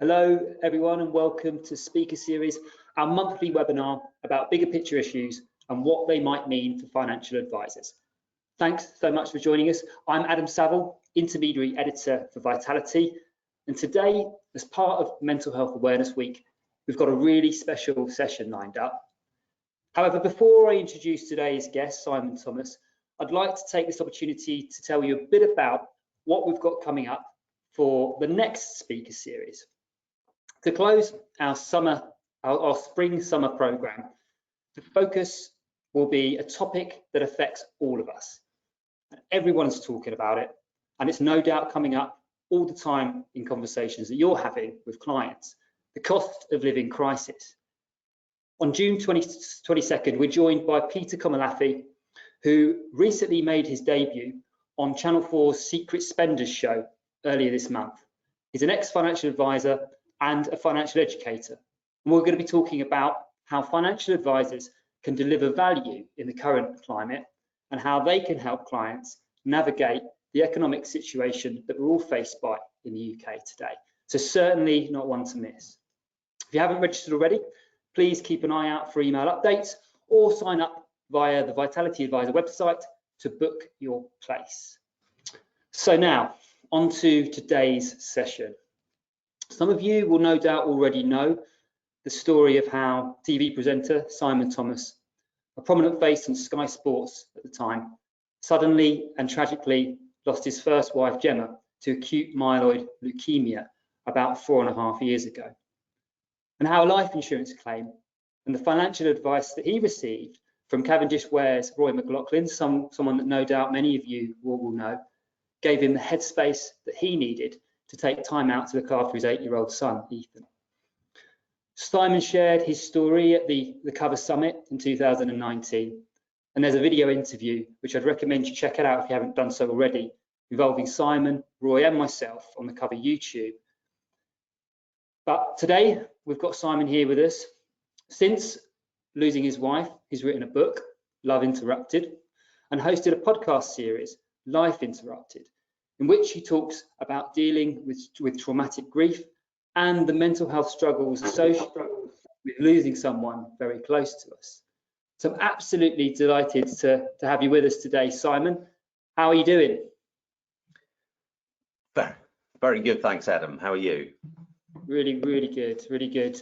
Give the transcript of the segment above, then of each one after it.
Hello everyone and welcome to Speaker Series, our monthly webinar about bigger picture issues and what they might mean for financial advisors. Thanks so much for joining us. I'm Adam Saville, Intermediary Editor for Vitality, and today, as part of Mental Health Awareness Week, we've got a really special session lined up. However, before I introduce today's guest, Simon Thomas, I'd like to take this opportunity to tell you a bit about what we've got coming up for the next Speaker Series. To close our spring-summer program, the focus will be a topic that affects all of us. Everyone's talking about it, and it's no doubt coming up all the time in conversations that you're having with clients, the cost of living crisis. On June 22nd, we're joined by Peter Kamalathi, who recently made his debut on Channel 4's Secret Spenders show earlier this month. He's an ex-financial advisor and a financial educator. And we're going to be talking about how financial advisors can deliver value in the current climate and how they can help clients navigate the economic situation that we're all faced by in the UK today. So certainly not one to miss. If you haven't registered already, please keep an eye out for email updates or sign up via the Vitality Advisor website to book your place. So now, on to today's session. Some of you will no doubt already know the story of how TV presenter Simon Thomas, a prominent face on Sky Sports at the time, suddenly and tragically lost his first wife Gemma to acute myeloid leukemia about 4.5 years ago, and how a life insurance claim and the financial advice that he received from Cavendish Ware's Roy McLaughlin, someone that no doubt many of you will know, gave him the headspace that he needed to take time out to look after his 8-year-old son, Ethan. Simon shared his story at the Cover Summit in 2019, and there's a video interview, which I'd recommend you check it out if you haven't done so already, involving Simon, Roy and myself on the Cover YouTube. But today, we've got Simon here with us. Since losing his wife, he's written a book, Love Interrupted, and hosted a podcast series, Life Interrupted, in which he talks about dealing with traumatic grief and the mental health struggles associated with losing someone very close to us. So I'm absolutely delighted to have you with us today, Simon. How are you doing? Very good, thanks, Adam. How are you? Really, really good, really good.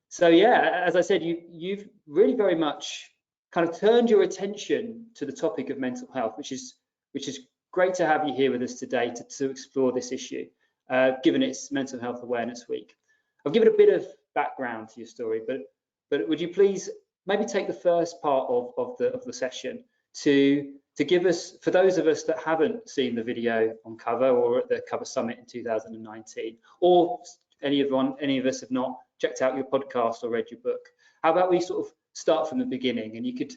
So yeah, as I said, you've really very much kind of turned your attention to the topic of mental health, which is great to have you here with us today to explore this issue, given it's Mental Health Awareness Week. I've given a bit of background to your story, but would you please maybe take the first part of the session to give us, for those of us that haven't seen the video on Cover or at the Cover Summit in 2019, or any of us have not checked out your podcast or read your book, how about we sort of start from the beginning, and you could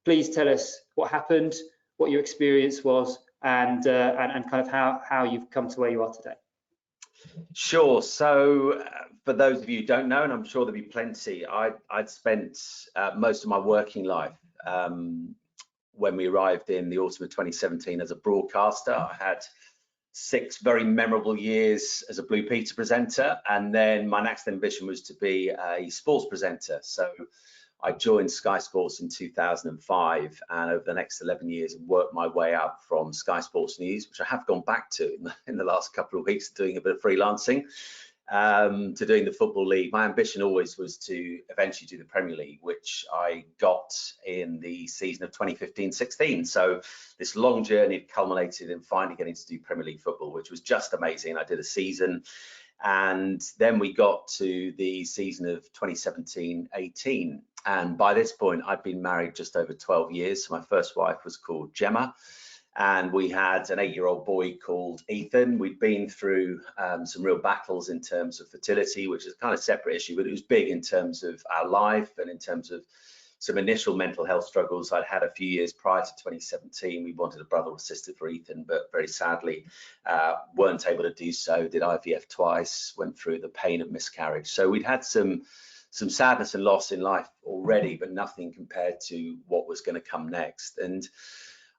please tell us what happened, what your experience was, and kind of how you've come to where you are today. Sure. So for those of you who don't know, and I'm sure there'll be plenty, I'd spent most of my working life when we arrived in the autumn of 2017 as a broadcaster. I had 6 very memorable years as a Blue Peter presenter, and then my next ambition was to be a sports presenter. So I joined Sky Sports in 2005, and over the next 11 years worked my way up from Sky Sports News, which I have gone back to in the last couple of weeks, doing a bit of freelancing, to doing the Football League. My ambition always was to eventually do the Premier League, which I got in the season of 2015-16. So this long journey culminated in finally getting to do Premier League football, which was just amazing. I did a season, and then we got to the season of 2017-18. And by this point, I'd been married just over 12 years. So my first wife was called Gemma, and we had an 8-year-old boy called Ethan. We'd been through some real battles in terms of fertility, which is kind of a separate issue, but it was big in terms of our life and in terms of some initial mental health struggles I'd had a few years prior to 2017. We wanted a brother or sister for Ethan, but very sadly weren't able to do so. Did IVF twice, went through the pain of miscarriage. So we'd had some sadness and loss in life already, but nothing compared to what was going to come next. And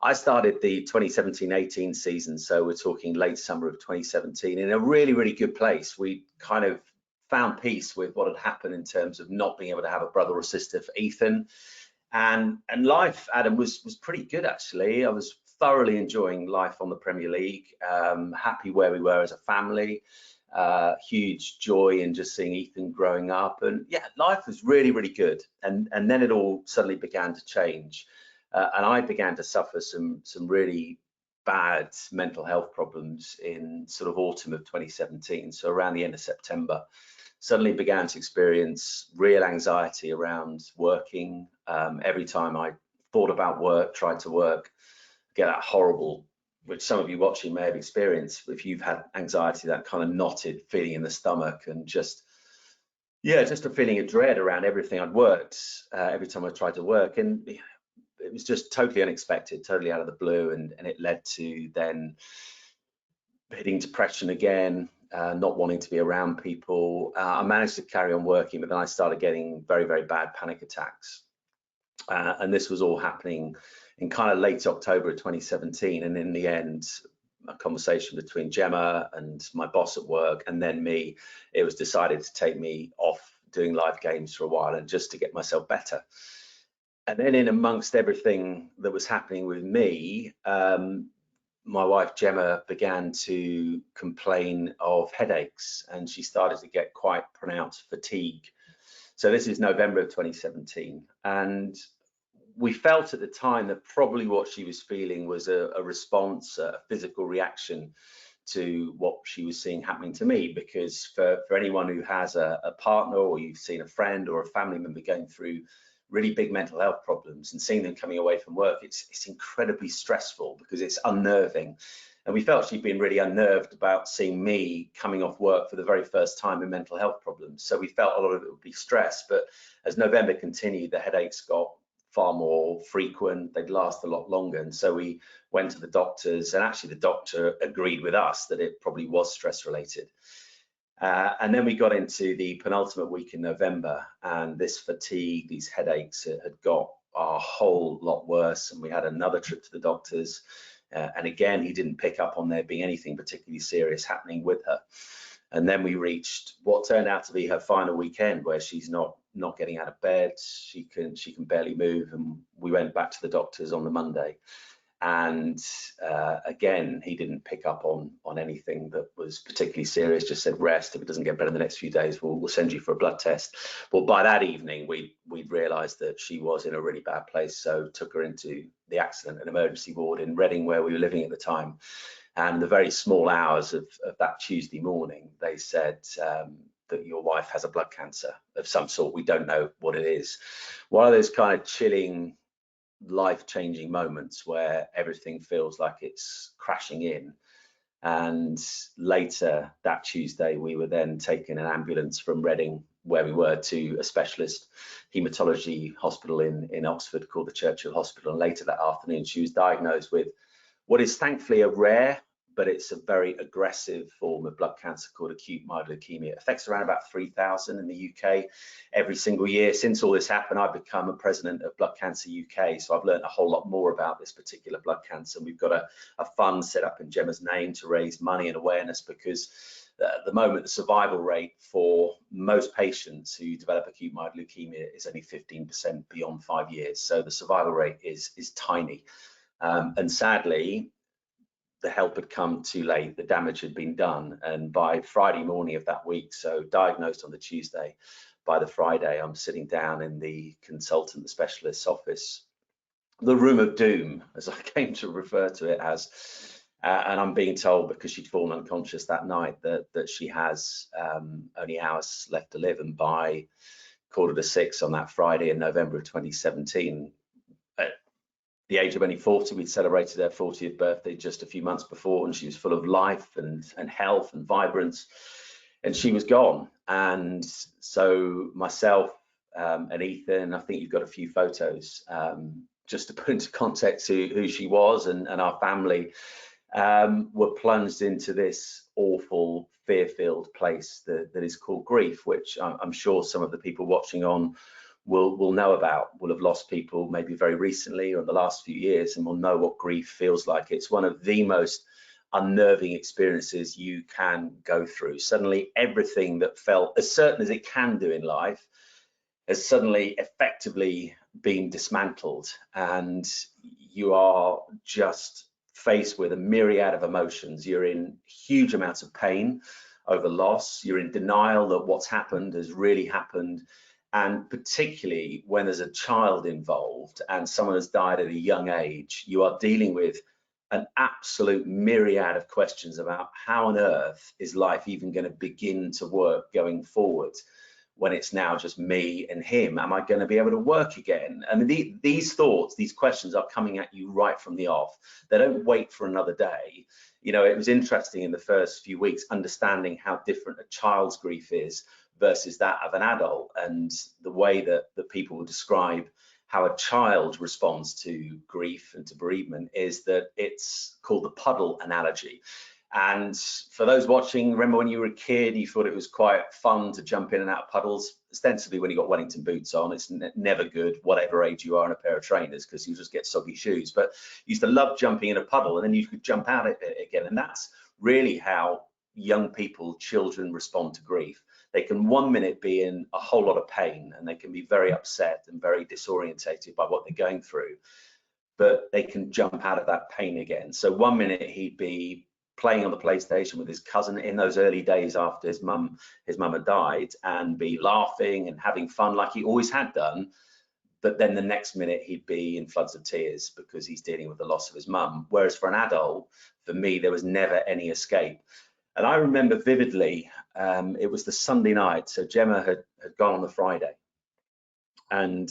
I started the 2017-18 season, so we're talking late summer of 2017, in a really, really good place. We kind of found peace with what had happened in terms of not being able to have a brother or sister for Ethan. And life, Adam, was pretty good, actually. I was thoroughly enjoying life on the Premier League, happy where we were as a family, huge joy in just seeing Ethan growing up. And yeah, life was really, really good. And then it all suddenly began to change. And I began to suffer some really bad mental health problems in sort of autumn of 2017. So around the end of September, suddenly began to experience real anxiety around working. Every time I thought about work, tried to work, get that horrible, which some of you watching may have experienced, if you've had anxiety, that kind of knotted feeling in the stomach, and just a feeling of dread around everything I'd worked, every time I tried to work. And it was just totally unexpected, totally out of the blue, and it led to then hitting depression again, not wanting to be around people. I managed to carry on working, but then I started getting very, very bad panic attacks. And this was all happening in kind of late October of 2017. And in the end, a conversation between Gemma and my boss at work, and then me, it was decided to take me off doing live games for a while, and just to get myself better. And then in amongst everything that was happening with me, my wife Gemma began to complain of headaches, and she started to get quite pronounced fatigue. So this is November of 2017, and we felt at the time that probably what she was feeling was a response, a physical reaction to what she was seeing happening to me. Because for anyone who has a partner, or you've seen a friend or a family member going through really big mental health problems and seeing them coming away from work, it's incredibly stressful, because it's unnerving. And we felt she'd been really unnerved about seeing me coming off work for the very first time in mental health problems. So we felt a lot of it would be stress. But as November continued, the headaches got far more frequent, they'd last a lot longer. And so we went to the doctors, and actually the doctor agreed with us that it probably was stress related. And then we got into the penultimate week in November, and this fatigue, these headaches had got a whole lot worse. And we had another trip to the doctors, and again, he didn't pick up on there being anything particularly serious happening with her. And then we reached what turned out to be her final weekend, where she's not getting out of bed, she can barely move. And we went back to the doctors on the Monday, and again, he didn't pick up on anything that was particularly serious, just said rest. If it doesn't get better in the next few days, we'll send you for a blood test. But by that evening, we'd realized that she was in a really bad place, so took her into the accident and emergency ward in Reading, where we were living at the time. And the very small hours of that Tuesday morning, they said that your wife has a blood cancer of some sort. We don't know what it is. One of those kind of chilling, life-changing moments where everything feels like it's crashing in. And later that Tuesday, we were then taken in an ambulance from Reading, where we were, to a specialist haematology hospital in Oxford called the Churchill Hospital. And later that afternoon, she was diagnosed with what is thankfully a rare, but it's a very aggressive form of blood cancer called acute myeloid leukemia. It affects around about 3,000 in the UK every single year. Since all this happened, I've become a president of Blood Cancer UK, so I've learned a whole lot more about this particular blood cancer. We've got a fund set up in Gemma's name to raise money and awareness, because at the moment, the survival rate for most patients who develop acute myeloid leukemia is only 15% beyond 5 years. So the survival rate is tiny. And sadly, the help had come too late, the damage had been done. And by Friday morning of that week, so diagnosed on the Tuesday, by the Friday, I'm sitting down in the consultant, the specialist's office, the room of doom, as I came to refer to it as. And I'm being told, because she'd fallen unconscious that night, that she has only hours left to live. And by 5:45 on that Friday in November of 2017, the age of only 40, we'd celebrated her 40th birthday just a few months before, and she was full of life and health and vibrance, and she was gone. And so myself and Ethan, I think you've got a few photos, just to put into context who she was, and our family were plunged into this awful, fear-filled place that is called grief, which I'm sure some of the people watching on will know about, will have lost people maybe very recently or in the last few years, and will know what grief feels like. It's one of the most unnerving experiences you can go through. Suddenly everything that felt as certain as it can do in life has suddenly effectively been dismantled, and you are just faced with a myriad of emotions. You're in huge amounts of pain over loss. You're in denial that what's happened has really happened. And particularly when there's a child involved and someone has died at a young age, you are dealing with an absolute myriad of questions about how on earth is life even going to begin to work going forward when it's now just me and him. Am I going to be able to work again? I mean, these thoughts, these questions are coming at you right from the off. They don't wait for another day. You know, it was interesting in the first few weeks understanding how different a child's grief is versus that of an adult, and the way that people will describe how a child responds to grief and to bereavement is that it's called the Puddle Analogy. And for those watching, remember when you were a kid, you thought it was quite fun to jump in and out of puddles, ostensibly when you got Wellington boots on. It's never good, whatever age you are in a pair of trainers, because you just get soggy shoes. But you used to love jumping in a puddle, and then you could jump out of it again. And that's really how young people, children, respond to grief. They can 1 minute be in a whole lot of pain, and they can be very upset and very disorientated by what they're going through, but they can jump out of that pain again. So 1 minute he'd be playing on the PlayStation with his cousin in those early days after his mum had died, and be laughing and having fun like he always had done. But then the next minute he'd be in floods of tears because he's dealing with the loss of his mum. Whereas for an adult, for me, there was never any escape. And I remember vividly, it was the Sunday night, so Gemma had gone on the Friday. And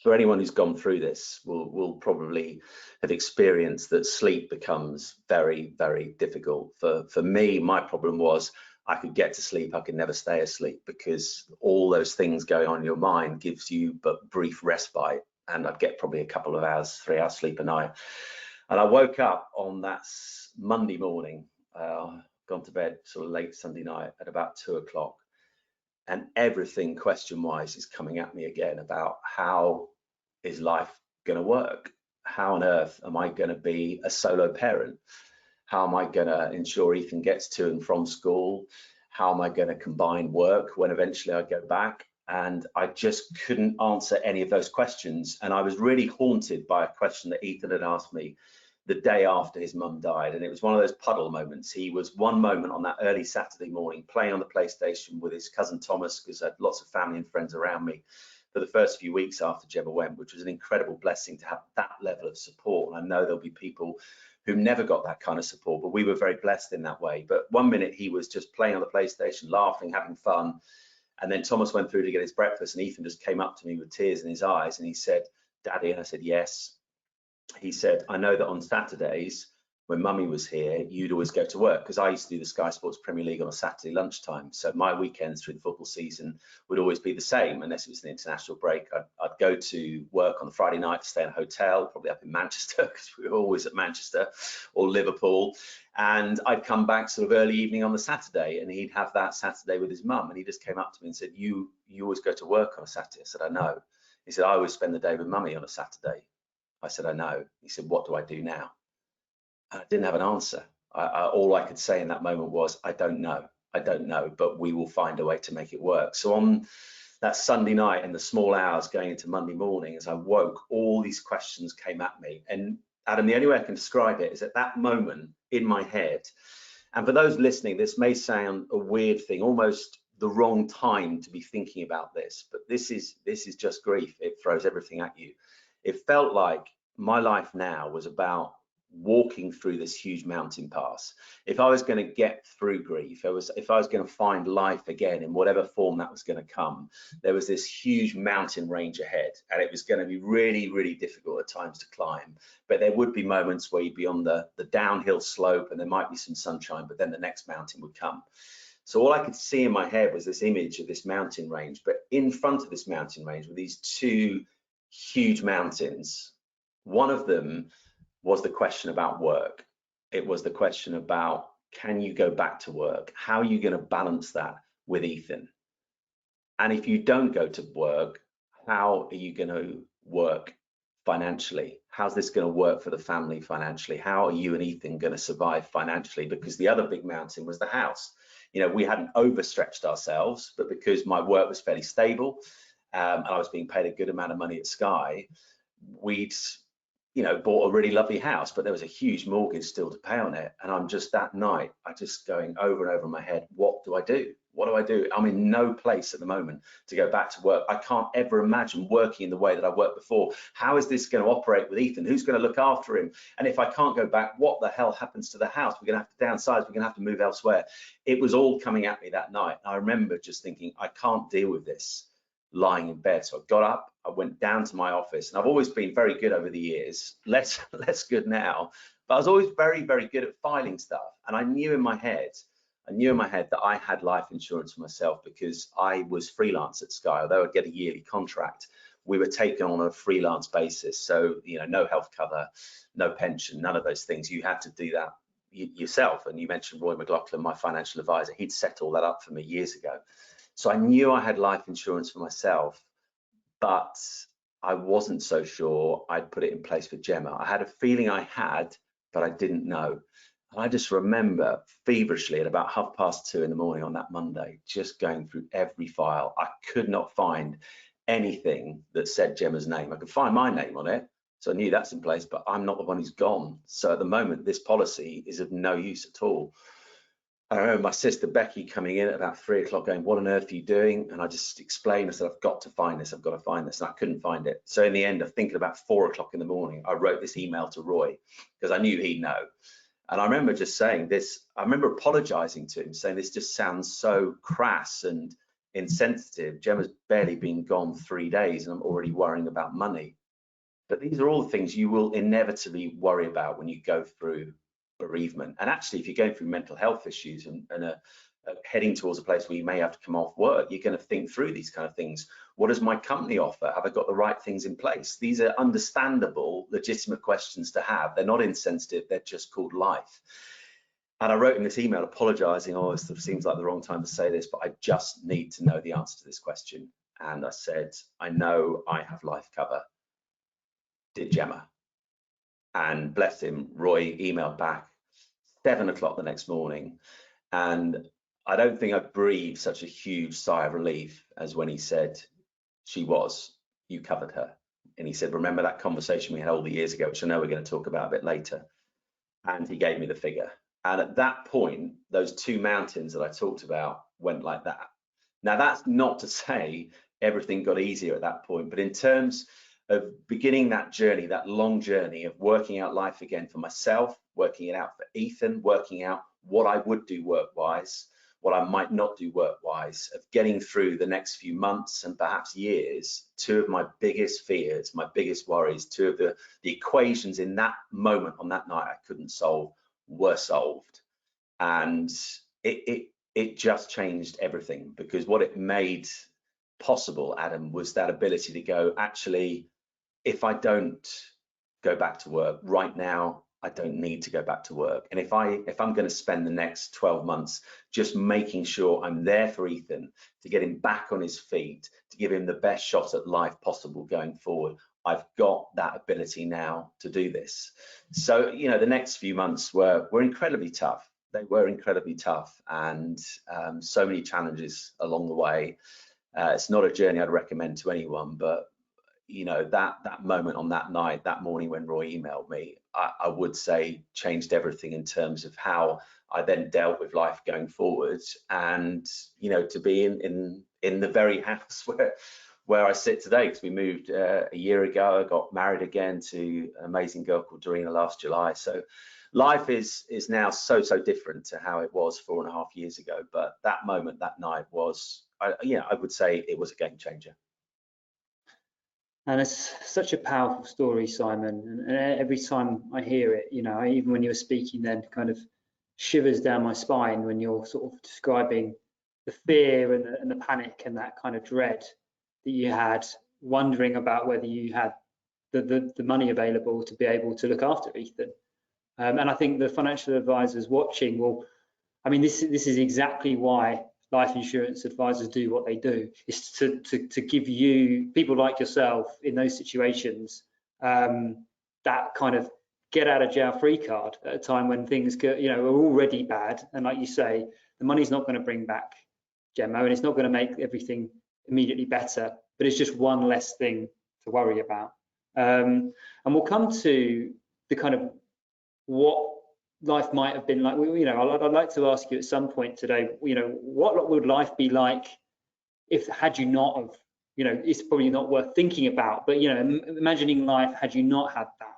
for anyone who's gone through this will probably have experienced that sleep becomes very, very difficult. For me, my problem was I could get to sleep, I could never stay asleep, because all those things going on in your mind gives you but brief respite, and I'd get probably a couple of hours, 3 hours sleep a night. And I woke up on that Monday morning, gone to bed sort of late Sunday night at about 2 o'clock, and everything question-wise is coming at me again about how is life going to work? How on earth am I going to be a solo parent? How am I going to ensure Ethan gets to and from school? How am I going to combine work when eventually I go back? And I just couldn't answer any of those questions. And I was really haunted by a question that Ethan had asked me the day after his mum died. And it was one of those puddle moments. He was one moment on that early Saturday morning playing on the PlayStation with his cousin Thomas, because I had lots of family and friends around me for the first few weeks after Gemma went, which was an incredible blessing to have that level of support. And I know there'll be people who never got that kind of support, but we were very blessed in that way. But 1 minute he was just playing on the PlayStation, laughing, having fun. And then Thomas went through to get his breakfast, and Ethan just came up to me with tears in his eyes, and he said, "Daddy," and I said, "Yes." He said, "I know that on Saturdays when Mummy was here, you'd always go to work," because I used to do the Sky Sports Premier League on a Saturday lunchtime. So my weekends through the football season would always be the same, unless it was an international break. I'd go to work on the Friday night, stay in a hotel, probably up in Manchester, because we were always at Manchester or Liverpool. And I'd come back sort of early evening on the Saturday, and he'd have that Saturday with his mum. And he just came up to me and said, you always go to work on a Saturday." I said, "I know." He said, "I always spend the day with Mummy on a Saturday." I said, "I know." He said, "What do I do now?" I didn't have an answer. All I could say in that moment was, I don't know, but we will find a way to make it work. So on that Sunday night, in the small hours going into Monday morning, as I woke, all these questions came at me. And Adam, the only way I can describe it is at that moment in my head, and for those listening, this may sound a weird thing, almost the wrong time to be thinking about this, but this is just grief. It throws everything at you. It felt like my life now was about walking through this huge mountain pass. If I was going to get through grief, if I was going to find life again in whatever form that was going to come, there was this huge mountain range ahead, and it was going to be really, really difficult at times to climb. But there would be moments where you'd be on the downhill slope, and there might be some sunshine, but then the next mountain would come. So all I could see in my head was this image of this mountain range, but in front of this mountain range were these two huge mountains. One of them was the question about work. It was the question about, can you go back to work? How are you going to balance that with Ethan? And if you don't go to work, how are you going to work financially? How's this going to work for the family financially? How are you and Ethan going to survive financially? Because the other big mountain was the house. You know, we hadn't overstretched ourselves, but because my work was fairly stable, and I was being paid a good amount of money at Sky, we'd, you know, bought a really lovely house, but there was a huge mortgage still to pay on it. And I'm just, that night, I just going over and over in my head, what do I do? What do I do? I'm in no place at the moment to go back to work. I can't ever imagine working in the way that I worked before. How is this going to operate with Ethan? Who's going to look after him? And if I can't go back, what the hell happens to the house? We're going to have to downsize. We're going to have to move elsewhere. It was all coming at me that night. I remember just thinking, I can't deal with this lying in bed. So I got up, I went down to my office, and I've always been very good over the years, less good now, but I was always very, very good at filing stuff. And I knew in my head that I had life insurance for myself because I was freelance at Sky. Although I'd get a yearly contract, we were taken on a freelance basis. So, you know, no health cover, no pension, none of those things. You had to do that yourself. And you mentioned Roy McLaughlin, my financial advisor, he'd set all that up for me years ago. So I knew I had life insurance for myself, but I wasn't so sure I'd put it in place for Gemma. I had a feeling I had, but I didn't know. And I just remember feverishly at about 2:30 in the morning on that Monday, just going through every file. I could not find anything that said Gemma's name. I could find my name on it, so I knew that's in place, but I'm not the one who's gone. So at the moment, this policy is of no use at all. I remember my sister Becky coming in at about 3 o'clock going, what on earth are you doing? And I just explained, I said, I've got to find this, I've got to find this. And I couldn't find it. So in the end, I think at about 4 o'clock in the morning, I wrote this email to Roy because I knew he'd know. And I remember just saying this, I remember apologizing to him, saying this just sounds so crass and insensitive. Gemma's barely been gone 3 days and I'm already worrying about money. But these are all the things you will inevitably worry about when you go through bereavement. And actually, if you're going through mental health issues and heading towards a place where you may have to come off work, you're going to think through these kind of things. What does my company offer? Have I got the right things in place? These are understandable, legitimate questions to have. They're not insensitive, they're just called life. And I wrote in this email apologizing, oh, it sort of seems like the wrong time to say this, but I just need to know the answer to this question. And I said, I know I have life cover. Did Gemma? And bless him, Roy emailed back 7 o'clock the next morning. And I don't think I've breathed such a huge sigh of relief as when he said, you covered her. And he said, remember that conversation we had all the years ago, which I know we're going to talk about a bit later. And he gave me the figure. And at that point, those two mountains that I talked about went like that. Now, that's not to say everything got easier at that point, but in terms of beginning that journey, that long journey of working out life again for myself, working it out for Ethan, working out what I would do work-wise, what I might not do work-wise, of getting through the next few months and perhaps years, two of my biggest fears, my biggest worries, two of the equations in that moment on that night I couldn't solve were solved. And it just changed everything, because what it made possible, Adam, was that ability to go, actually, if I don't go back to work right now, I don't need to go back to work. And if I'm going to spend the next 12 months just making sure I'm there for Ethan, to get him back on his feet, to give him the best shot at life possible going forward, I've got that ability now to do this. So, you know, the next few months were incredibly tough. They were incredibly tough, and so many challenges along the way. It's not a journey I'd recommend to anyone, but you know, that moment on that night, that morning when Roy emailed me, I would say changed everything in terms of how I then dealt with life going forward. And you know, to be in the very house where I sit today, because we moved a year ago. I got married again to an amazing girl called Dorina last July. So life is now so different to how it was 4.5 years ago. But that moment, that night was, I would say it was a game changer. And it's such a powerful story, Simon. And every time I hear it, you know, even when you were speaking then, kind of shivers down my spine when you're sort of describing the fear and the panic and that kind of dread that you had, wondering about whether you had the money available to be able to look after Ethan. And I think the financial advisors watching will, I mean, this is exactly why life insurance advisors do what they do, is to give you, people like yourself in those situations, that kind of get out of jail free card at a time when things go, are already bad. And like you say, the money's not going to bring back Gemma, and it's not going to make everything immediately better, but it's just one less thing to worry about. And we'll come to the kind of what life might have been like. I'd like to ask you at some point today, what would life be like if, had you not have, it's probably not worth thinking about, but imagining life had you not had that.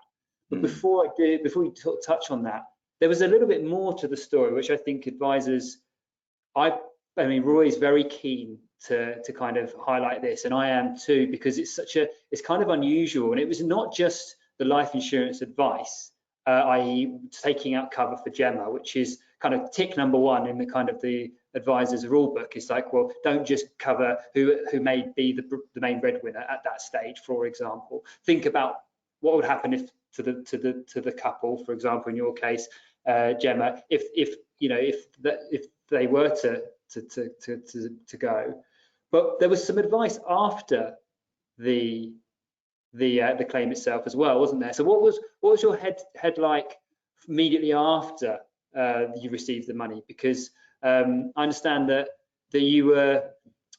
But before we touch on that, there was a little bit more to the story, which I think advisors, I mean, Roy's very keen to kind of highlight this, and I am too, because it's kind of unusual. And it was not just the life insurance advice, i.e. taking out cover for Gemma, which is kind of tick number one in the kind of the advisor's rule book. It's like, well, don't just cover who may be the main breadwinner at that stage, for example. Think about what would happen if to the couple, for example, in your case, Gemma, if they were to go. But there was some advice after the claim itself as well, wasn't there? So what was your head like immediately after you received the money? Because I understand that you were,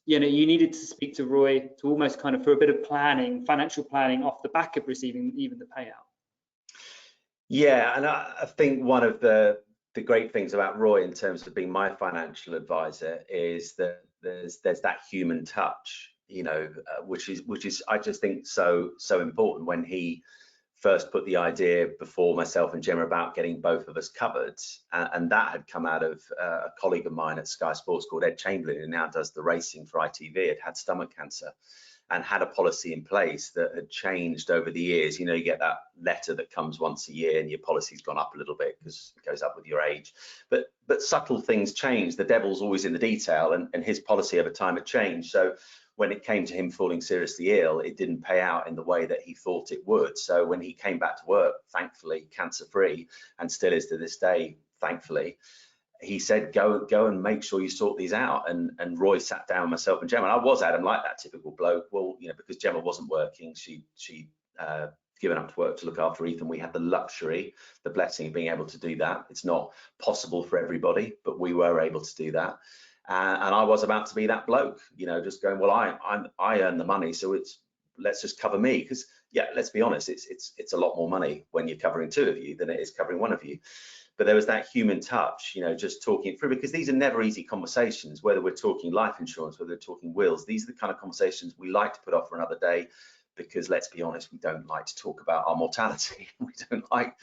you needed to speak to Roy to almost kind of for a bit of planning, financial planning off the back of receiving even the payout. Yeah, and I think one of the great things about Roy in terms of being my financial advisor is that there's that human touch, which is I just think so important. When he first put the idea before myself and Gemma about getting both of us covered, and that had come out of a colleague of mine at Sky Sports called Ed Chamberlain, who now does the racing for ITV, had stomach cancer and had a policy in place that had changed over the years. You get that letter that comes once a year and your policy's gone up a little bit because it goes up with your age. But subtle things change. The devil's always in the detail, and his policy over time had changed. So when it came to him falling seriously ill, it didn't pay out in the way that he thought it would. So when he came back to work, thankfully, cancer-free, and still is to this day, thankfully, he said, go and make sure you sort these out. And Roy sat down with myself and Gemma. And I was, Adam, like that typical bloke. Well, because Gemma wasn't working, she given up to work to look after Ethan. We had the luxury, the blessing of being able to do that. It's not possible for everybody, but we were able to do that. And I was about to be that bloke, just going, well, I earn the money, so let's just cover me. Because yeah, let's be honest, it's a lot more money when you're covering two of you than it is covering one of you. But there was that human touch, just talking it through, because these are never easy conversations, whether we're talking life insurance, whether we're talking wills. These are the kind of conversations we like to put off for another day, because let's be honest, we don't like to talk about our mortality. We don't like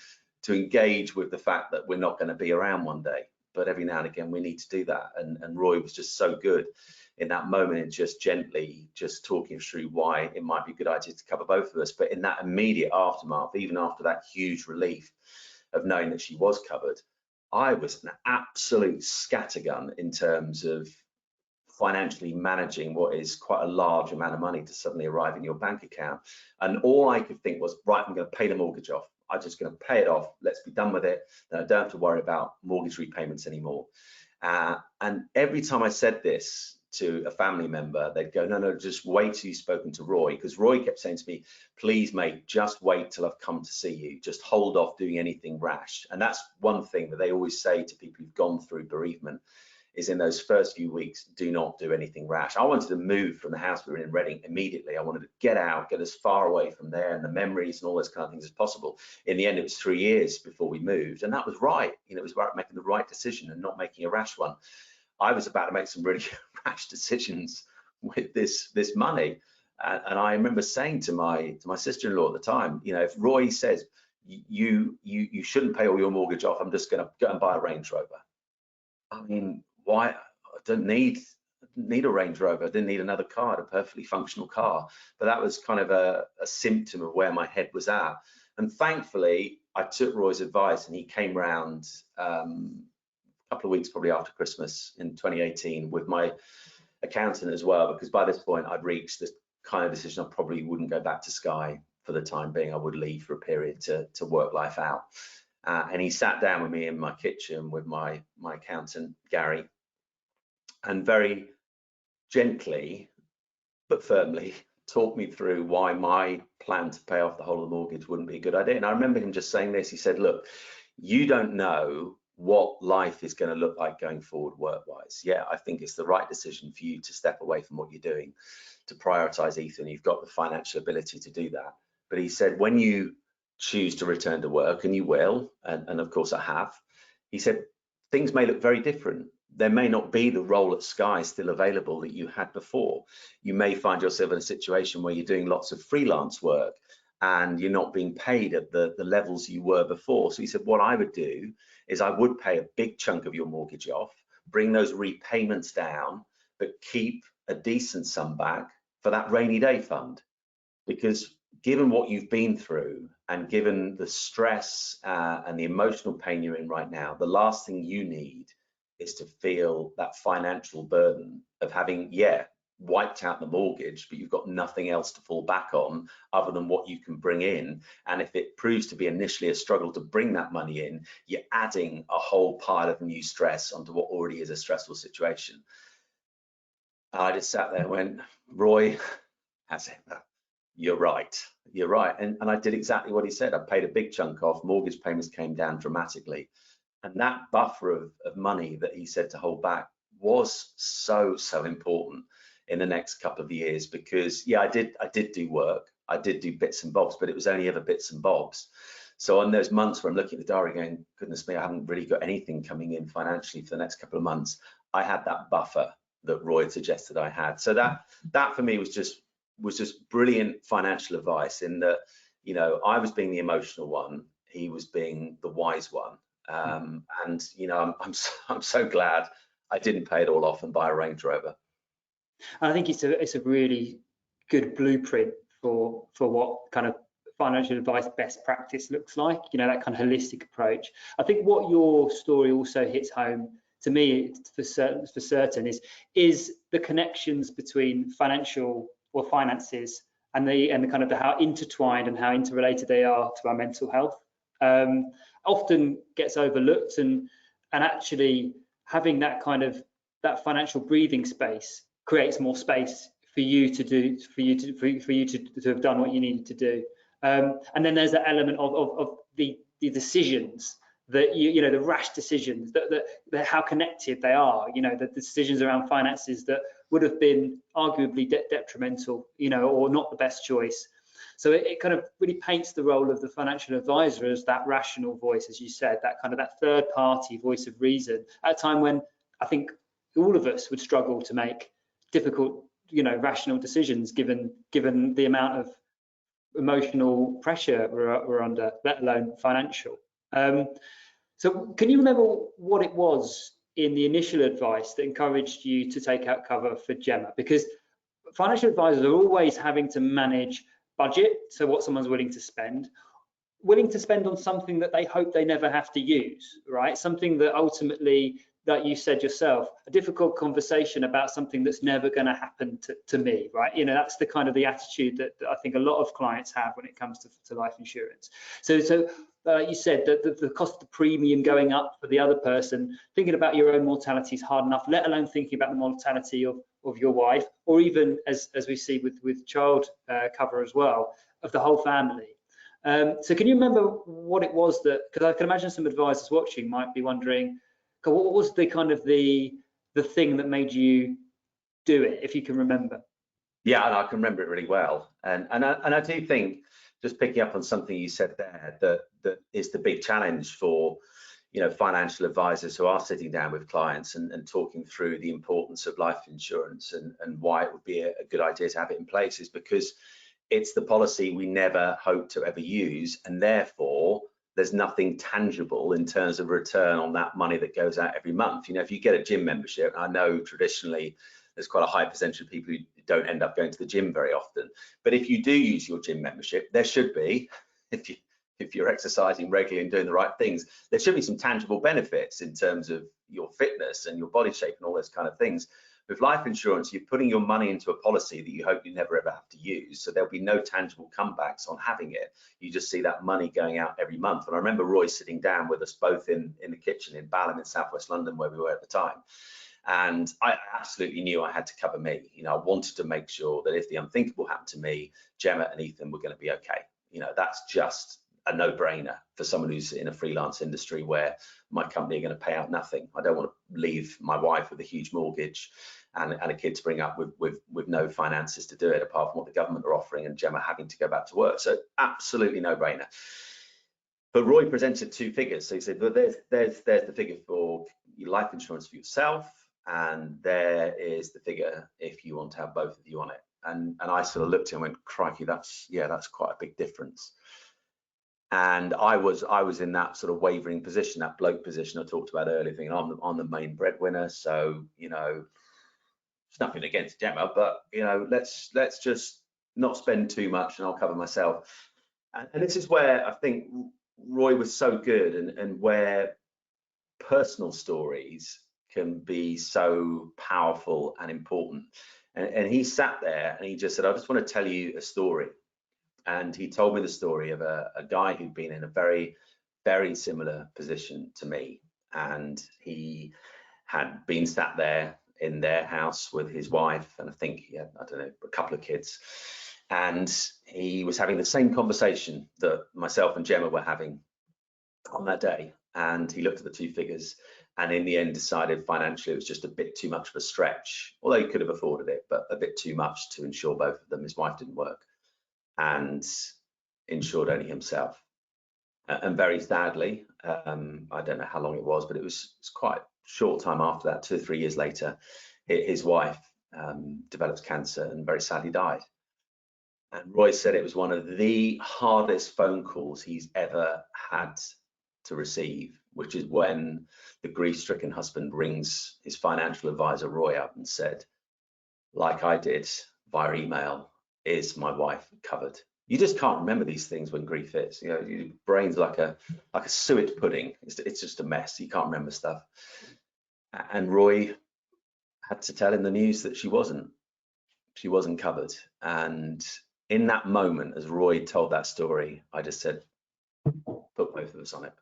to engage with the fact that we're not going to be around one day. But every now and again, we need to do that. And Roy was just so good in that moment, and just gently just talking through why it might be a good idea to cover both of us. But in that immediate aftermath, even after that huge relief of knowing that she was covered, I was an absolute scattergun in terms of financially managing what is quite a large amount of money to suddenly arrive in your bank account. And all I could think was, right, I'm going to pay the mortgage off. I'm just going to pay it off. Let's be done with it. Then I don't have to worry about mortgage repayments anymore. And every time I said this to a family member, they'd go, no, just wait till you've spoken to Roy. Because Roy kept saying to me, please, mate, just wait till I've come to see you. Just hold off doing anything rash. And that's one thing that they always say to people who've gone through bereavement, is in those first few weeks, do not do anything rash. I wanted to move from the house we were in Reading immediately. I wanted to get out, get as far away from there and the memories and all those kind of things as possible. In the end, it was 3 years before we moved, and that was right. It was about making the right decision and not making a rash one. I was about to make some really rash decisions with this money, and I remember saying to my sister-in-law at the time, if Roy says you shouldn't pay all your mortgage off, I'm just going to go and buy a Range Rover. I mean, why? I don't need a Range Rover. I didn't need another car, a perfectly functional car. But that was kind of a symptom of where my head was at. And thankfully, I took Roy's advice, and he came round a couple of weeks probably after Christmas in 2018 with my accountant as well, because by this point I'd reached this kind of decision I probably wouldn't go back to Sky for the time being. I would leave for a period to work life out. And he sat down with me in my kitchen with my accountant, Gary, and very gently but firmly talked me through why my plan to pay off the whole of the mortgage wouldn't be a good idea. And I remember him just saying this. He said, look, you don't know what life is going to look like going forward work-wise. Yeah, I think it's the right decision for you to step away from what you're doing, to prioritize Ethan. You've got the financial ability to do that. But he said, when you choose to return to work, and you will, and of course I have, he said, things may look very different. There may not be the role at Sky still available that you had before. You may find yourself in a situation where you're doing lots of freelance work and you're not being paid at the levels you were before. So he said, what I would do is I would pay a big chunk of your mortgage off, bring those repayments down, but keep a decent sum back for that rainy day fund. Because given what you've been through and given the stress and the emotional pain you're in right now, the last thing you need is to feel that financial burden of having, wiped out the mortgage, but you've got nothing else to fall back on other than what you can bring in. And if it proves to be initially a struggle to bring that money in, you're adding a whole pile of new stress onto what already is a stressful situation. I just sat there and went, Roy, as ever, you're right. And I did exactly what he said. I paid a big chunk off, mortgage payments came down dramatically. And that buffer of money that he said to hold back was so important in the next couple of years, because I did do work, I did do bits and bobs, but it was only ever bits and bobs. So on those months where I'm looking at the diary going, goodness me, I haven't really got anything coming in financially for the next couple of months, I had that buffer that Roy had suggested I had. So that for me was just brilliant financial advice, in that, I was being the emotional one, he was being the wise one. And I'm so glad I didn't pay it all off and buy a Range Rover. I think it's a really good blueprint for what kind of financial advice best practice looks like, that kind of holistic approach. I think what your story also hits home to me for certain is the connections between finances and the kind of how intertwined and how interrelated they are to our mental health. Often gets overlooked, and actually having that kind of that financial breathing space creates more space for you to have done what you needed to do. And then there's that element of the decisions that the rash decisions that how connected they are, the decisions around finances that would have been arguably detrimental, or not the best choice. So it kind of really paints the role of the financial advisor as that rational voice, as you said, that kind of that third party voice of reason at a time when I think all of us would struggle to make difficult, rational decisions given the amount of emotional pressure we're under, let alone financial. So can you remember what it was in the initial advice that encouraged you to take out cover for Gemma? Because financial advisors are always having to manage budget, so what someone's willing to spend on something that they hope they never have to use, right? Something that ultimately, that you said yourself, a difficult conversation about something that's never going to happen to me, right? That's the kind of the attitude that I think a lot of clients have when it comes to life insurance. So you said that the cost of the premium going up for the other person, thinking about your own mortality is hard enough, let alone thinking about the mortality of your wife, or even as we see with child cover as well, of the whole family. So can you remember what it was that, because I can imagine some advisors watching might be wondering, what was the kind of the thing that made you do it, if you can remember? Yeah, and I can remember it really well. And I do think, just picking up on something you said there, that is the big challenge for financial advisors who are sitting down with clients and talking through the importance of life insurance and why it would be a good idea to have it in place, is because it's the policy we never hope to ever use, and therefore there's nothing tangible in terms of return on that money that goes out every month. If you get a gym membership, I know traditionally there's quite a high percentage of people who don't end up going to the gym very often, but if you do use your gym membership, there should be, if you're exercising regularly and doing the right things, there should be some tangible benefits in terms of your fitness and your body shape and all those kind of things. With life insurance, you're putting your money into a policy that you hope you never ever have to use, so there'll be no tangible comebacks on having it. You just see that money going out every month. And I remember Roy sitting down with us both in the kitchen in Balham in southwest London, where we were at the time, And I absolutely knew I had to cover me. You know, I wanted to make sure that if the unthinkable happened to me, Gemma and Ethan were going to be okay. You know, that's just a no-brainer for someone who's in a freelance industry where my company are going to pay out nothing. I don't want to leave my wife with a huge mortgage and a kid to bring up with no finances to do it, apart from what the government are offering, and Gemma having to go back to work. So absolutely no-brainer. But Roy presented two figures. So he said, well, there's the figure for your life insurance for yourself, and there is the figure if you want to have both of you on it. And I sort of looked at him and went, crikey, that's quite a big difference. And I was in that sort of wavering position, that bloke position I talked about earlier, thinking I'm the main breadwinner. So, you know, it's nothing against Gemma, but, you know, let's just not spend too much and I'll cover myself. And this is where I think Roy was so good, and where personal stories can be so powerful and important. And he sat there and he just said, I just want to tell you a story. And he told me the story of a guy who'd been in a very, very similar position to me. And he had been sat there in their house with his wife, and I think he had, I don't know, a couple of kids. And he was having the same conversation that myself and Gemma were having on that day. And he looked at the two figures and in the end decided financially it was just a bit too much of a stretch, although he could have afforded it, but a bit too much to insure both of them. His wife didn't work and insured only himself. And very sadly, I don't know how long it was, but it was quite a short time after that, 2 or 3 years later, his wife developed cancer and very sadly died. And Roy said it was one of the hardest phone calls he's ever had to receive, which is when the grief-stricken husband rings his financial advisor, Roy, up and said, like I did via email, is my wife covered? You just can't remember these things when grief hits. You know, your brain's like a suet pudding. It's just a mess. You can't remember stuff. And Roy had to tell him the news that she wasn't covered. And in that moment, as Roy told that story, I just said, put both of us on it.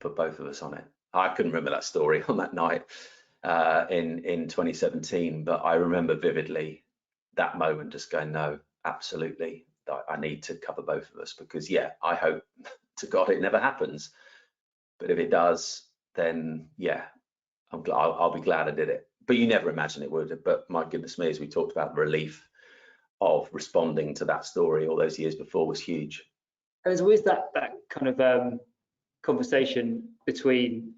Put both of us on it. I couldn't remember that story on that night in 2017, but I remember vividly that moment just going, no, absolutely, I need to cover both of us, because yeah, I hope to God it never happens, but if it does, then yeah, I'll be glad I did it. But you never imagine it would. But my goodness me, as we talked about, the relief of responding to that story all those years before was huge. And there's always that kind of conversation between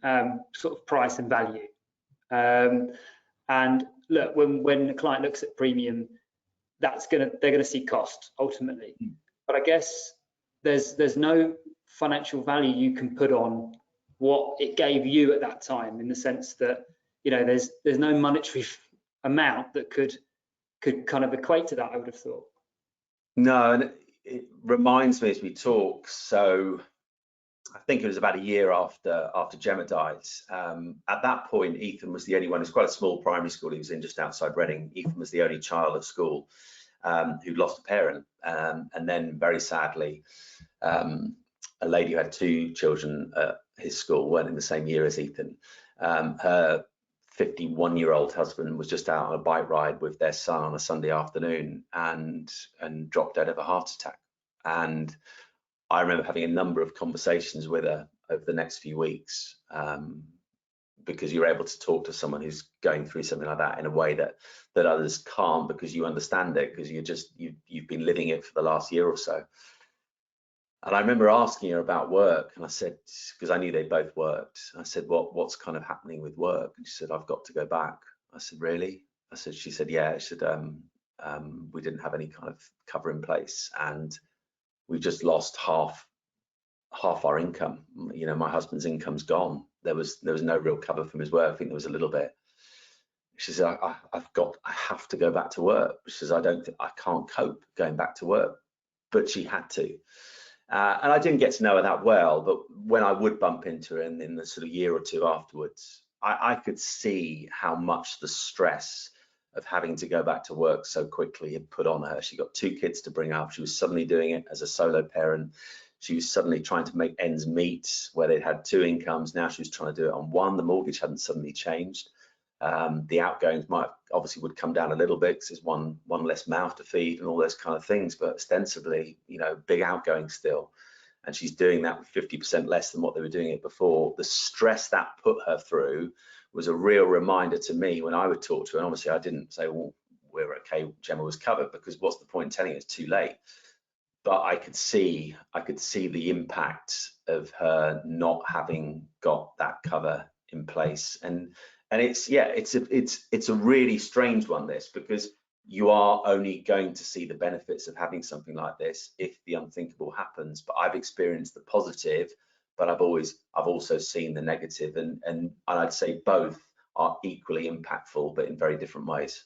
sort of price and value. And look, when a client looks at premium, they're gonna see cost ultimately. But I guess there's no financial value you can put on what it gave you at that time, in the sense that, you know, there's no monetary amount that could kind of equate to that, I would have thought. No, and it reminds me as we talk, so I think it was about a year after Gemma died. At that point, Ethan was the only one. It was quite a small primary school he was in, just outside Reading. Ethan was the only child at school who'd lost a parent. And then very sadly, a lady who had 2 children at his school, weren't in the same year as Ethan. Her 51-year-old husband was just out on a bike ride with their son on a Sunday afternoon and dropped dead of a heart attack. And I remember having a number of conversations with her over the next few weeks, because you're able to talk to someone who's going through something like that in a way that others can't, because you understand it, because you've been living it for the last year or so. And I remember asking her about work, and I said, because I knew they both worked, I said, what's kind of happening with work? And she said, I've got to go back. I said, really? She said, yeah. She said, we didn't have any kind of cover in place, and we just lost half our income. You know, my husband's income's gone. There was no real cover from his work. I think there was a little bit. She said, I have to go back to work. She says, I can't cope going back to work. But she had to. And I didn't get to know her that well, but when I would bump into her in the sort of year or two afterwards, I could see how much the stress of having to go back to work so quickly had put on her. She got 2 kids to bring up. She was suddenly doing it as a solo parent. She was suddenly trying to make ends meet where they'd had 2 incomes. Now she was trying to do it on one. The mortgage hadn't suddenly changed. The outgoings obviously would come down a little bit because there's one less mouth to feed and all those kind of things, but ostensibly, you know, big outgoings still. And she's doing that with 50% less than what they were doing it before. The stress that put her through was a real reminder to me when I would talk to her. And obviously I didn't say, well, we're okay, Gemma was covered, because what's the point in telling her it's too late? But I could see the impact of her not having got that cover in place. And it's a really strange one, this, because you are only going to see the benefits of having something like this if the unthinkable happens. But I've experienced the positive, but I've also seen the negative, and I'd say both are equally impactful, but in very different ways.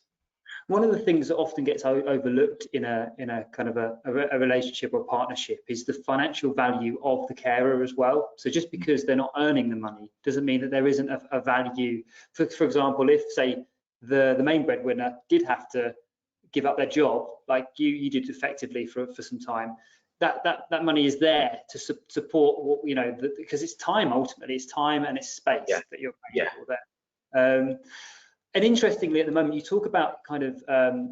One of the things that often gets overlooked in a kind of a relationship or partnership is the financial value of the carer as well. So just because they're not earning the money doesn't mean that there isn't a value. For example, if say the main breadwinner did have to give up their job, like you did effectively for some time, that money is there to support what, you know, because it's time, ultimately it's time and it's space that you're paying for there. And interestingly, at the moment, you talk about kind of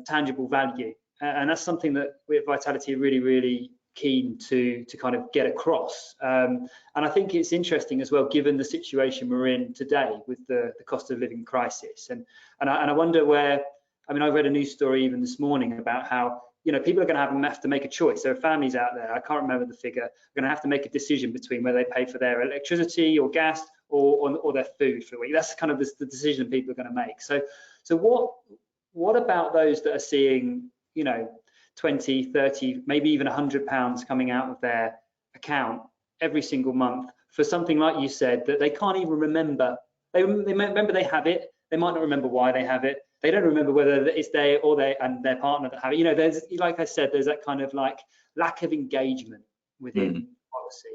tangible value, and that's something that we at Vitality are really, really keen to kind of get across. And I think it's interesting as well, given the situation we're in today with the cost of living crisis. And I wonder where, I mean, I read a news story even this morning about how, you know, people are going to have to make a choice. There are families out there, I can't remember the figure, are going to have to make a decision between whether they pay for their electricity or gas or their food for the week. That's kind of the decision people are going to make. So what about those that are seeing, you know, 20, 30, maybe even £100 coming out of their account every single month for something like you said that they can't even remember? They remember they have it. They might not remember why they have it. They don't remember whether it's they or their partner that have it. You know, there's, like I said, there's that kind of like lack of engagement within policy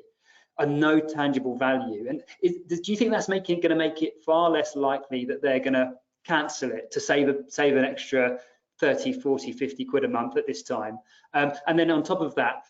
and no tangible value. And do you think that's going to make it far less likely that they're going to cancel it to save an extra 30, 40, 50 quid a month at this time? And then on top of that,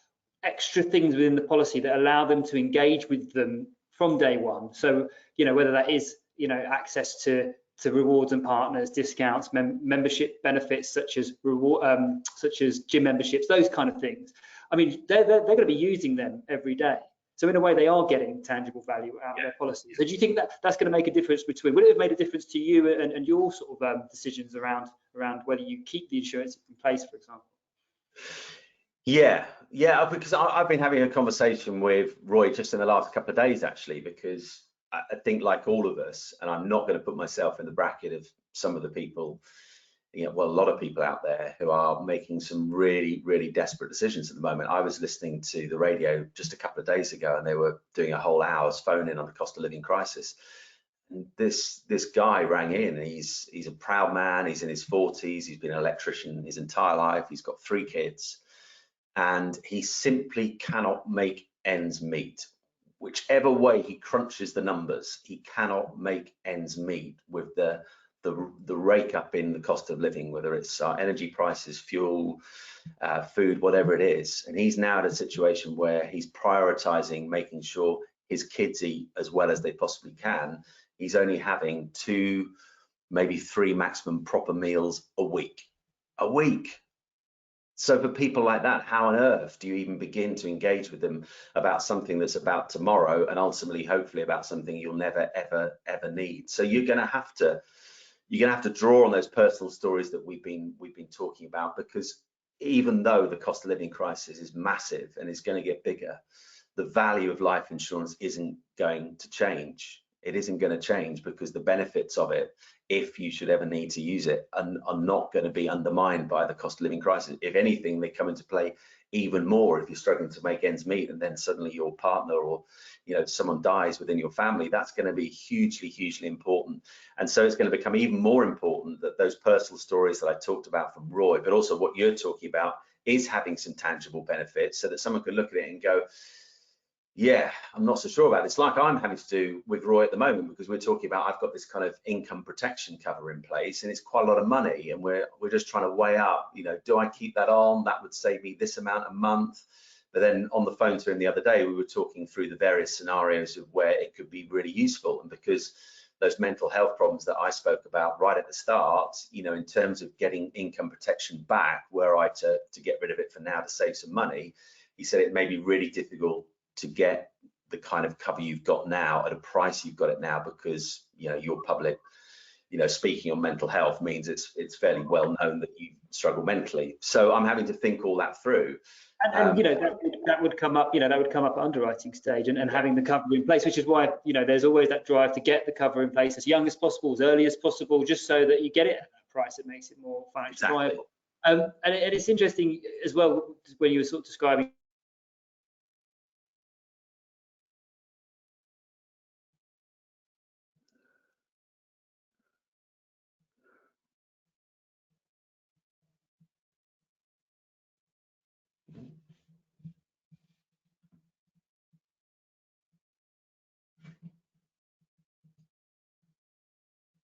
extra things within the policy that allow them to engage with them from day one. So, you know, whether that is, you know, access to rewards and partners, discounts, membership benefits such as gym memberships, those kind of things. I mean, they're going to be using them every day. So in a way, they are getting tangible value out of their policies. So do you think that that's going to make a difference would it have made a difference to you and your sort of decisions around whether you keep the insurance in place, for example? Yeah, because I've been having a conversation with Roy just in the last couple of days, actually, because I think, like all of us, and I'm not going to put myself in the bracket of some of the people, you know, well, a lot of people out there who are making some really, really desperate decisions at the moment. I was listening to the radio just a couple of days ago, and they were doing a whole hour's phone in on the cost of living crisis. And this guy rang in. He's a proud man. He's in his 40s. He's been an electrician his entire life. He's got 3 kids, and he simply cannot make ends meet. Whichever way he crunches the numbers, he cannot make ends meet with the rake up in the cost of living, whether it's energy prices, fuel, food, whatever it is. And he's now in a situation where he's prioritizing making sure his kids eat as well as they possibly can. He's only having 2, maybe 3 maximum proper meals a week. So for people like that, how on earth do you even begin to engage with them about something that's about tomorrow and ultimately, hopefully, about something you'll never, ever need? So you're going to have to draw on those personal stories that we've been talking about, because even though the cost of living crisis is massive and is going to get bigger, the value of life insurance isn't going to change. It isn't going to change, because the benefits of it, if you should ever need to use it, are not going to be undermined by the cost of living crisis. If anything, they come into play even more if you're struggling to make ends meet, and then suddenly your partner or, you know, someone dies within your family. That's going to be hugely, hugely important. And so it's going to become even more important that those personal stories that I talked about from Roy, but also what you're talking about, is having some tangible benefits, so that someone can look at it and go, yeah, I'm not so sure about this. Like I'm having to do with Roy at the moment, because we're talking about, I've got this kind of income protection cover in place, and it's quite a lot of money, and we're just trying to weigh up, you know, do I keep that on? That would save me this amount a month. But then on the phone to him the other day, we were talking through the various scenarios of where it could be really useful. And because those mental health problems that I spoke about right at the start, you know, in terms of getting income protection back, were I to get rid of it for now to save some money, he said it may be really difficult to get the kind of cover you've got now at a price you've got it now, because, you know, your public, you know, speaking on mental health means it's fairly well known that you struggle mentally. So I'm having to think all that through. And you know, that would come up, you know, that would come up at underwriting stage, and having the cover in place, which is why, you know, there's always that drive to get the cover in place as young as possible, as early as possible, just so that you get it at that price that makes it more financially viable. And it's interesting as well when you were sort of describing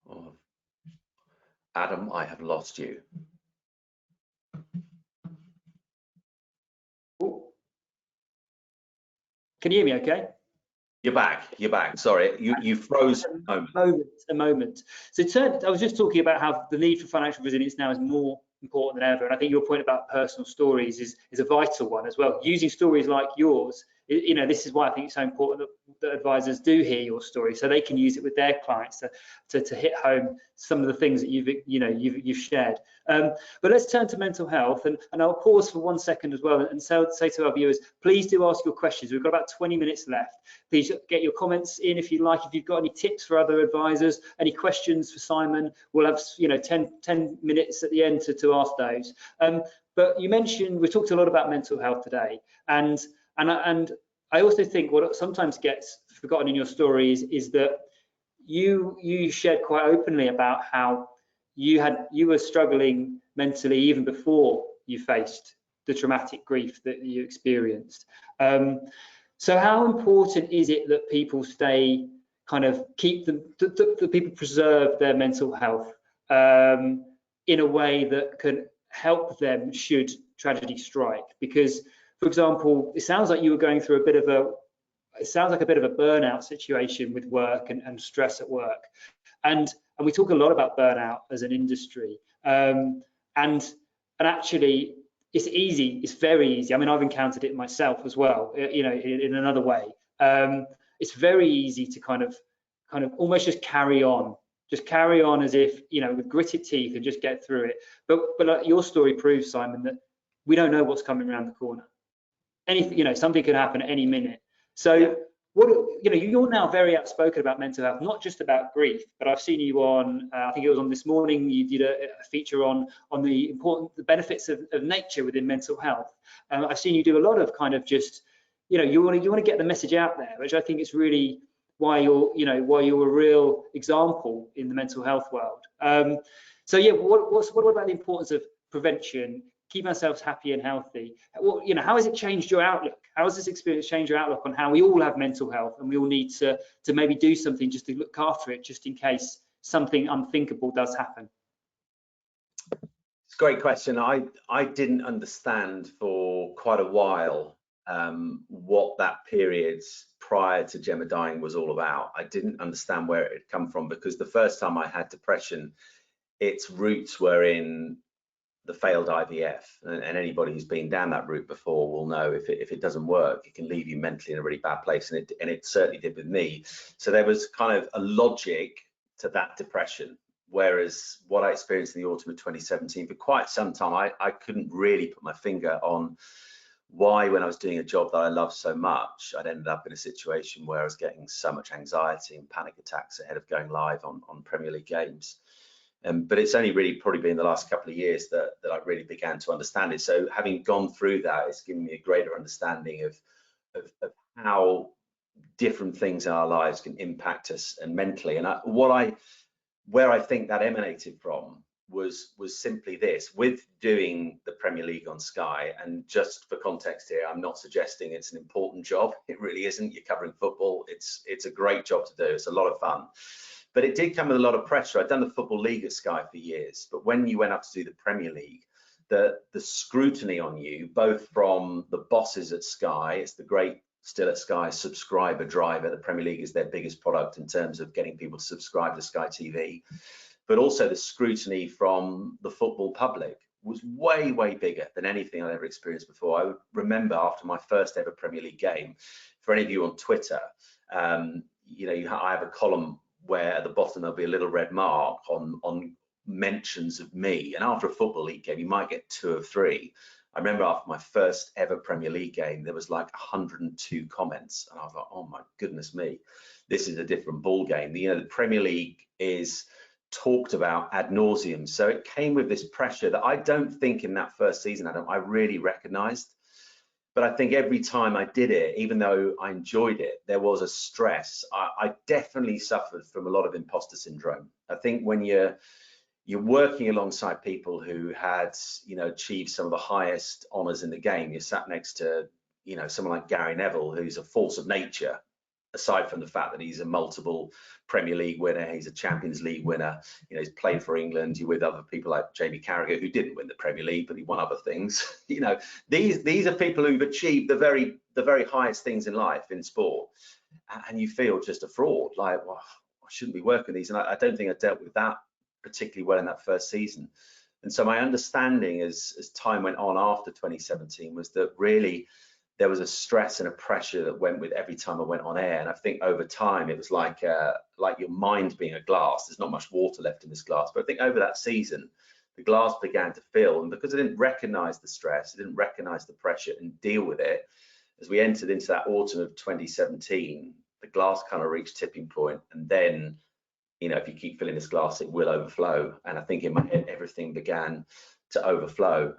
Oh, Adam, I have lost you. Can you hear me okay? You're back. Sorry, you froze a moment. So I was just talking about how the need for financial resilience now is more important than ever, and I think your point about personal stories is a vital one as well. Using stories like yours, you know, this is why I think it's so important that advisors do hear your story, so they can use it with their clients to hit home some of the things that you've shared. But let's turn to mental health, and I'll pause for 1 second as well, and say to our viewers, please do ask your questions. We've got about 20 minutes left. Please get your comments in if you like. If you've got any tips for other advisors, any questions for Simon, we'll have 10 minutes at the end to ask those. But you mentioned, we talked a lot about mental health today, and I also think what sometimes gets forgotten in your story is that you shared quite openly about how you were struggling mentally even before you faced the traumatic grief that you experienced. So how important is it that people that people preserve their mental health in a way that can help them should tragedy strike? Because, for example, it sounds like you were going through a bit of a burnout situation with work and stress at work, and we talk a lot about burnout as an industry, and actually it's easy, it's very easy. I mean, I've encountered it myself as well, you know, in another way. It's very easy to kind of almost just carry on as if, you know, with gritted teeth and just get through it. But like your story proves, Simon, that we don't know what's coming around the corner. Anything, you know, something could happen at any minute. So what, you know, you're now very outspoken about mental health, not just about grief, but I've seen you on, I think it was on This Morning, you did a feature on the benefits of nature within mental health. I've seen you do a lot of kind of just, you know, you want to get the message out there, which I think is really why you're a real example in the mental health world. So yeah, what about the importance of prevention, keeping ourselves happy and healthy? Well, you know, how has it changed your outlook? How has this experience changed your outlook on how we all have mental health, and we all need to maybe do something just to look after it, just in case something unthinkable does happen? It's a great question. I didn't understand for quite a while what that period prior to Gemma dying was all about. I didn't understand where it had come from, because the first time I had depression, its roots were in the failed IVF, and anybody who's been down that route before will know if it doesn't work, it can leave you mentally in a really bad place, and it certainly did with me. So there was kind of a logic to that depression, whereas what I experienced in the autumn of 2017, for quite some time, I couldn't really put my finger on why, when I was doing a job that I loved so much, I'd ended up in a situation where I was getting so much anxiety and panic attacks ahead of going live on Premier League games. But it's only really probably been the last couple of years that I really began to understand it. So having gone through that, it's given me a greater understanding of how different things in our lives can impact us and mentally. And where I think that emanated from was simply this: with doing the Premier League on Sky, and just for context here, I'm not suggesting it's an important job. It really isn't. You're covering football. It's a great job to do. It's a lot of fun. But it did come with a lot of pressure. I'd done the Football League at Sky for years, but when you went up to do the Premier League, the scrutiny on you, both from the bosses at Sky, it's the great still at Sky, subscriber driver. The Premier League is their biggest product in terms of getting people to subscribe to Sky TV. But also the scrutiny from the football public was way, way bigger than anything I'd ever experienced before. I remember after my first ever Premier League game, for any of you on Twitter, you know, I have a column where at the bottom there'll be a little red mark on mentions of me. And after a Football League game, you might get 2 or 3. I remember after my first ever Premier League game, there was like 102 comments. And I was like, oh my goodness me, this is a different ball game. You know, the Premier League is talked about ad nauseum. So it came with this pressure that I don't think in that first season, Adam, I really recognized. But I think every time I did it, even though I enjoyed it, there was a stress. I definitely suffered from a lot of imposter syndrome. I think when you're working alongside people who had, you know, achieved some of the highest honors in the game, you're sat next to, you know, someone like Gary Neville, who's a force of nature, aside from the fact that he's a multiple Premier League winner, he's a Champions League winner, you know, he's played for England. You're with other people like Jamie Carragher, who didn't win the Premier League, but he won other things. You know, these are people who've achieved the very highest things in life, in sport, and you feel just a fraud. Like, well, I shouldn't be working these, and I don't think I dealt with that particularly well in that first season. And so my understanding as time went on after 2017 was that really there was a stress and a pressure that went with every time I went on air. And I think over time it was like your mind being a glass. There's not much water left in this glass, but I think over that season the glass began to fill, and because I didn't recognize the stress, I didn't recognize the pressure and deal with it, as we entered into that autumn of 2017, the glass kind of reached tipping point. And then, you know, if you keep filling this glass, it will overflow. And I think in my head, everything began to overflow.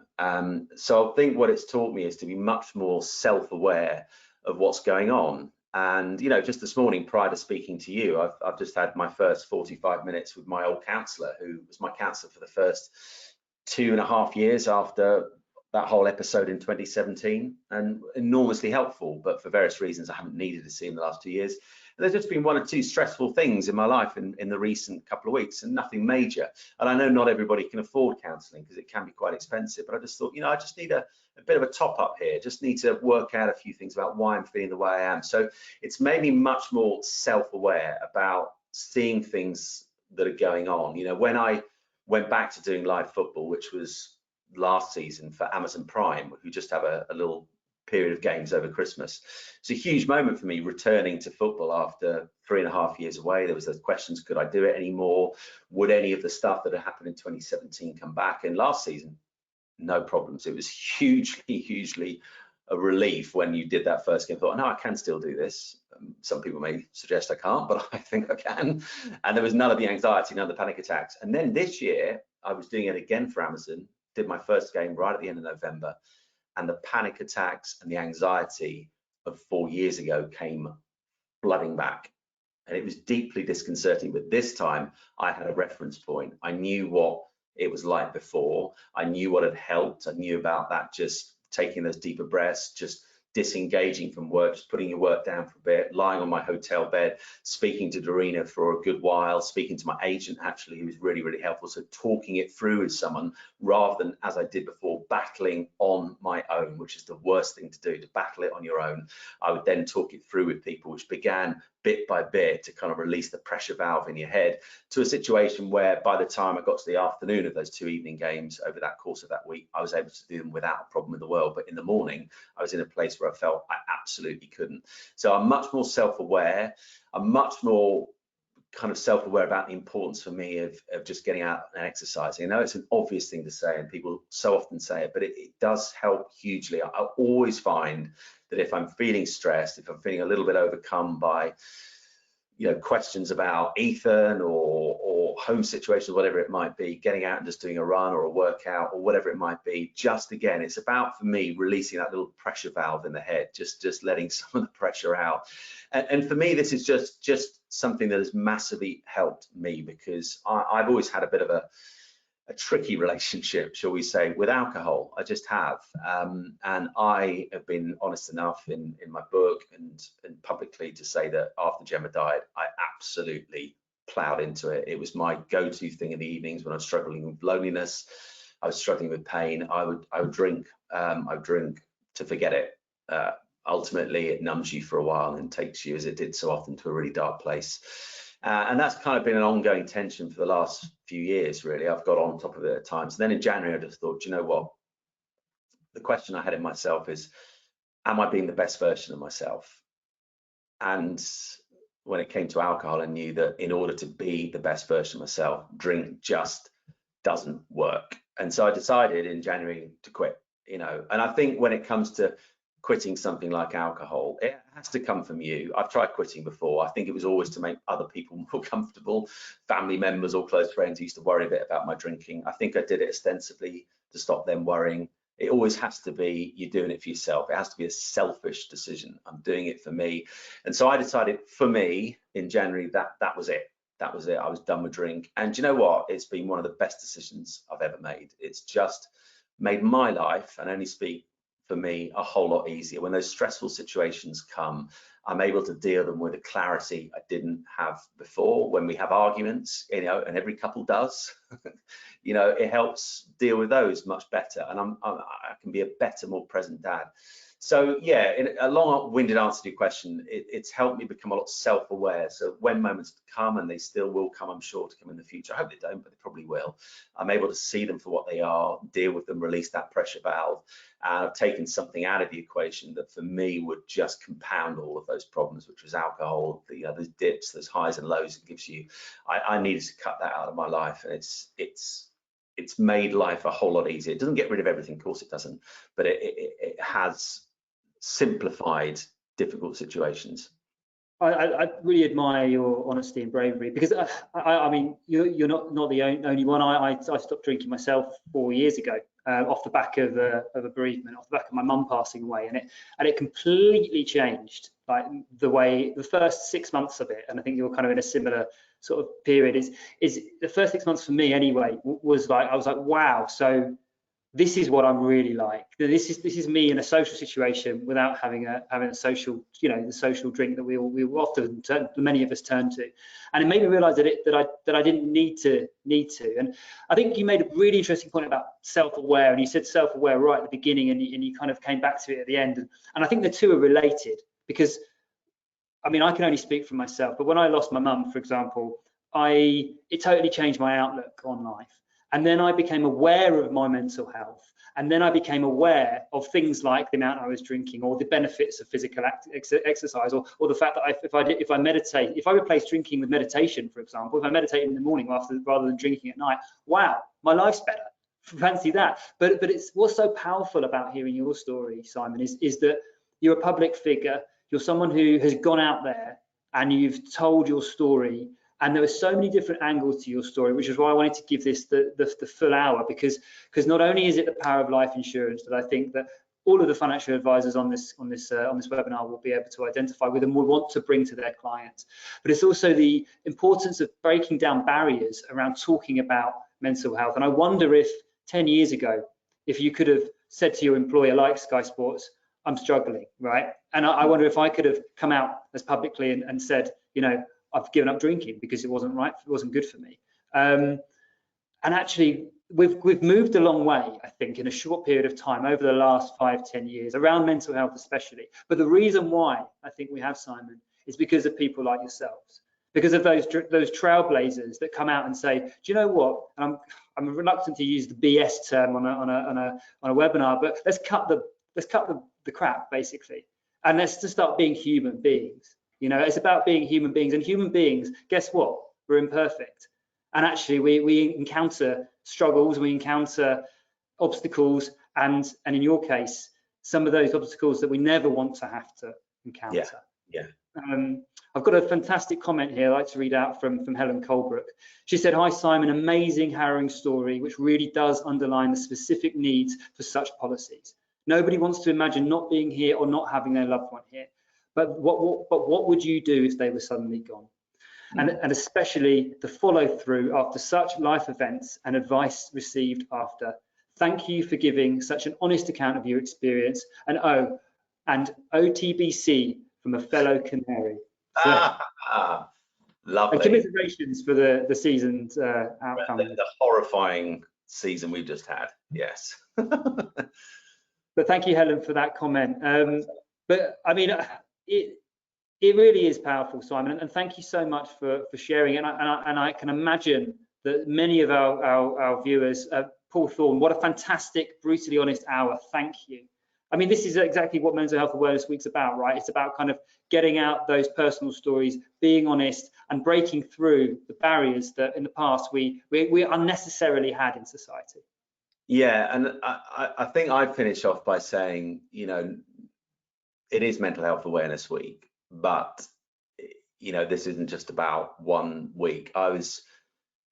So I think what it's taught me is to be much more self-aware of what's going on. And, you know, just this morning, prior to speaking to you, I've just had my first 45 minutes with my old counsellor, who was my counsellor for the first 2.5 years after that whole episode in 2017, and enormously helpful. But for various reasons, I haven't needed to see him the last 2 years. There's just been 1 or 2 stressful things in my life in the recent couple of weeks, and nothing major. And I know not everybody can afford counselling because it can be quite expensive, but I just thought, you know, I just need a bit of a top up here, just need to work out a few things about why I'm feeling the way I am. So it's made me much more self-aware about seeing things that are going on. You know, when I went back to doing live football, which was last season for Amazon Prime, who just have a little period of games over Christmas. It's a huge moment for me returning to football after 3.5 years away. There was those questions, could I do it anymore? Would any of the stuff that had happened in 2017 come back? And last season, no problems. It was hugely a relief when you did that first game. I thought, no, I can still do this. Some people may suggest I can't, but I think I can. And there was none of the anxiety, none of the panic attacks. And then this year, I was doing it again for Amazon, did my first game right at the end of November. And the panic attacks and the anxiety of 4 years ago came flooding back. And it was deeply disconcerting. But this time I had a reference point. I knew what it was like before. I knew what had helped. I knew about that, just taking those deeper breaths, just disengaging from work, just putting your work down for a bit, lying on my hotel bed, speaking to Dorina for a good while, speaking to my agent, actually, who was really helpful. So talking it through with someone rather than, as I did before, battling on my own, which is the worst thing to do, to battle it on your own. I would then talk it through with people, which began bit by bit to kind of release the pressure valve in your head, to a situation where by the time I got to the afternoon of those 2 evening games over that course of that week, I was able to do them without a problem in the world. But in the morning, I was in a place where I felt I absolutely couldn't. So I'm much more self-aware. I'm much more kind of self-aware about the importance for me of just getting out and exercising. I know it's an obvious thing to say, and people so often say it, but it does help hugely. I always find that if I'm feeling stressed, if I'm feeling a little bit overcome by, you know, questions about Ethan or home situations, whatever it might be, getting out and just doing a run or a workout or whatever it might be, just again, it's about, for me, releasing that little pressure valve in the head, just letting some of the pressure out. And for me, this is just something that has massively helped me, because I've always had a bit of a tricky relationship, shall we say, with alcohol. I just have, and I have been honest enough in my book and publicly to say that after Gemma died, I absolutely plowed into it. It was my go-to thing in the evenings when I was struggling with loneliness, I was struggling with pain. I would drink to forget it. ultimately it numbs you for a while and takes you, as it did so often, to a really dark place. And that's kind of been an ongoing tension for the last few years, really. I've got on top of it at times. And then in January, I just thought, you know what? The question I had in myself is, am I being the best version of myself? And when it came to alcohol, I knew that in order to be the best version of myself, drink just doesn't work. And so I decided in January to quit, you know. And I think when it comes to quitting something like alcohol, it has to come from you. I've tried quitting before. I think it was always to make other people more comfortable. Family members or close friends used to worry a bit about my drinking. I think I did it ostensibly to stop them worrying. It always has to be, you're doing it for yourself. It has to be a selfish decision. I'm doing it for me. And so I decided for me in January that was it. That was it. I was done with drink. And you know what? It's been one of the best decisions I've ever made. It's just made my life, and only speak for me, a whole lot easier. When those stressful situations come, I'm able to deal with them with a clarity I didn't have before. When we have arguments, you know, and every couple does, you know, it helps deal with those much better. And I can be a better, more present dad. So yeah, in a long-winded answer to your question, it's helped me become a lot self-aware. So when moments come, and they still will come, I'm sure, to come in the future. I hope they don't, but they probably will. I'm able to see them for what they are, deal with them, release that pressure valve. And I've taken something out of the equation that for me would just compound all of those problems, which was alcohol, you know, those dips, those highs and lows it gives you. I needed to cut that out of my life, and it's made life a whole lot easier. It doesn't get rid of everything, of course it doesn't, but it has simplified difficult situations. I really admire your honesty and bravery, because I mean, you're not the only one. I stopped drinking myself 4 years ago, off the back of a bereavement, off the back of my mum passing away, and it completely changed, like the first 6 months of it. And I think you're kind of in a similar sort of period. Is the first 6 months for me anyway was like, I was like, wow, so this is what I'm really like. This is me in a social situation without having a social, you know, the social drink that we often many of us turn to, and it made me realise that I didn't need to. And I think you made a really interesting point about self-aware, and you said self-aware right at the beginning, and you kind of came back to it at the end, and I think the two are related, because I mean, I can only speak for myself, but when I lost my mum, for example, it totally changed my outlook on life. And then I became aware of my mental health. And then I became aware of things like the amount I was drinking, or the benefits of physical exercise, or the fact that if I meditate, if I replace drinking with meditation, for example, if I meditate in the morning rather than drinking at night, wow, my life's better. Fancy that. But it's what's so powerful about hearing your story, Simon, is that you're a public figure. You're someone who has gone out there and you've told your story. And there were so many different angles to your story, which is why I wanted to give this the full hour, because not only is it the power of life insurance that I think that all of the financial advisors on this webinar will be able to identify with and will want to bring to their clients, but it's also the importance of breaking down barriers around talking about mental health. And I wonder if 10 years ago, if you could have said to your employer, like Sky Sports, I'm struggling, right? And I wonder if I could have come out as publicly and said, you know, I've given up drinking because it wasn't right, it wasn't good for me. And actually, we've moved a long way, I think, in a short period of time over the last 5-10 years around mental health, especially. But the reason why I think we have, Simon, is because of people like yourselves, because of those trailblazers that come out and say, do you know what? And I'm reluctant to use the BS term on a webinar, but let's cut the crap, basically, and let's just start being human beings. You know, it's about being human beings, and human beings, guess what? We're imperfect. And actually we encounter struggles, we encounter obstacles, and in your case, some of those obstacles that we never want to have to encounter. Yeah. I've got a fantastic comment here I'd like to read out from Helen Colebrook. She said, "Hi Simon, amazing, harrowing story, which really does underline the specific needs for such policies. Nobody wants to imagine not being here or not having their loved one here. But what would you do if they were suddenly gone? And especially the follow through after such life events and advice received after. Thank you for giving such an honest account of your experience. And OTBC from a fellow Canary." Lovely. And commiserations for the season's outcome. The horrifying season we've just had. Yes. But thank you, Helen, for that comment. But I mean, it really is powerful, Simon, and thank you so much for sharing. And I can imagine that many of our viewers, Paul Thorne, what a fantastic, brutally honest hour. Thank you. I mean, this is exactly what Mental Health Awareness Week's about, right? It's about kind of getting out those personal stories, being honest, and breaking through the barriers that in the past we unnecessarily had in society. Yeah, and I think I'd finish off by saying, you know, it is Mental Health Awareness Week, but you know, this isn't just about 1 week. I was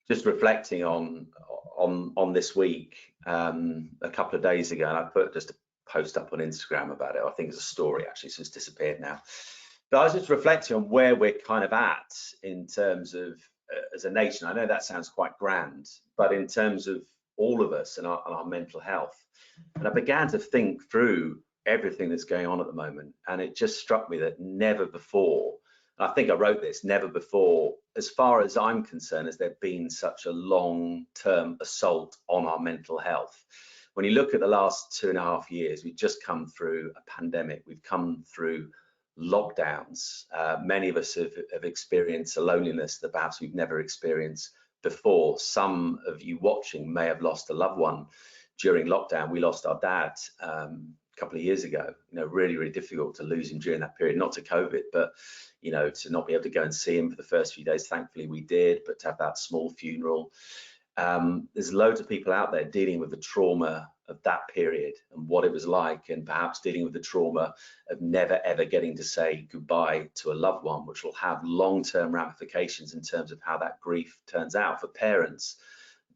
just reflecting on this week a couple of days ago, and I put just a post up on Instagram about it. I think it's a story actually, so it's disappeared now. But I was just reflecting on where we're kind of at in terms of as a nation. I know that sounds quite grand, but in terms of all of us and our mental health, and I began to think through everything that's going on at the moment, and it just struck me that never before, and I think I wrote this, never before, as far as I'm concerned, has there been such a long-term assault on our mental health. When you look at the last 2.5 years, we've just come through a pandemic, we've come through lockdowns. Many of us have experienced a loneliness that perhaps we've never experienced before. Some of you watching may have lost a loved one during lockdown. We lost our dad a couple of years ago. You know, really, really difficult to lose him during that period, not to COVID, but you know, to not be able to go and see him for the first few days. Thankfully we did, but to have that small funeral. There's loads of people out there dealing with the trauma of that period and what it was like, and perhaps dealing with the trauma of never ever getting to say goodbye to a loved one, which will have long-term ramifications in terms of how that grief turns out for parents.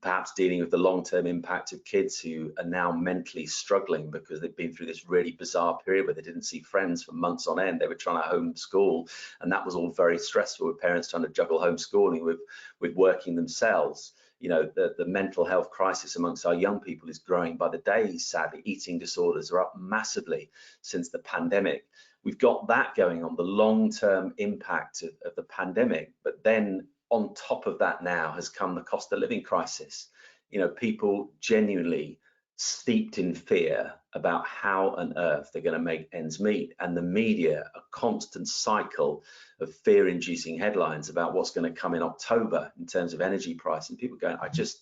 Perhaps dealing with the long-term impact of kids who are now mentally struggling because they've been through this really bizarre period where they didn't see friends for months on end. They were trying to homeschool, and that was all very stressful, with parents trying to juggle homeschooling with working themselves. You know, the mental health crisis amongst our young people is growing by the day, sadly. Eating disorders are up massively since the pandemic. We've got that going on, the long-term impact of the pandemic, but then on top of that now has come the cost of living crisis. You know, people genuinely steeped in fear about how on earth they're going to make ends meet, and the media, a constant cycle of fear-inducing headlines about what's going to come in October in terms of energy price, and people going, I can't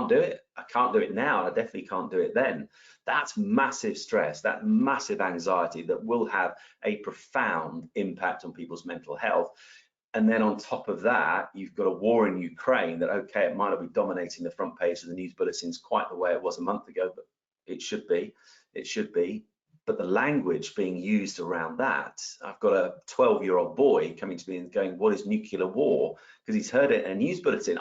do it. I can't do it now, and I definitely can't do it then. That's massive stress, that massive anxiety that will have a profound impact on people's mental health. And then on top of that, you've got a war in Ukraine that, okay, it might not be dominating the front page of the news bulletins quite the way it was a month ago, but it should be. But the language being used around that, I've got a 12-year-old boy coming to me and going, what is nuclear war? Because he's heard it in a news bulletin.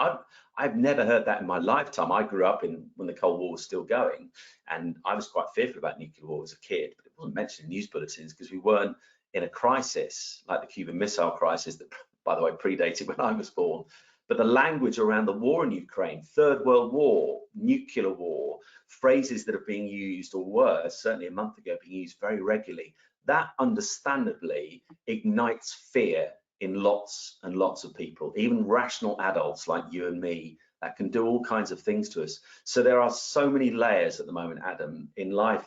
I've never heard that in my lifetime. I grew up when the Cold War was still going, and I was quite fearful about nuclear war as a kid, but it wasn't mentioned in news bulletins because we weren't in a crisis like the Cuban Missile Crisis that, by the way, predated when I was born. But the language around the war in Ukraine, Third World War, nuclear war, phrases that are being used, or were certainly a month ago being used very regularly, that understandably ignites fear in lots and lots of people, even rational adults like you and me, that can do all kinds of things to us. So there are so many layers at the moment, Adam, in life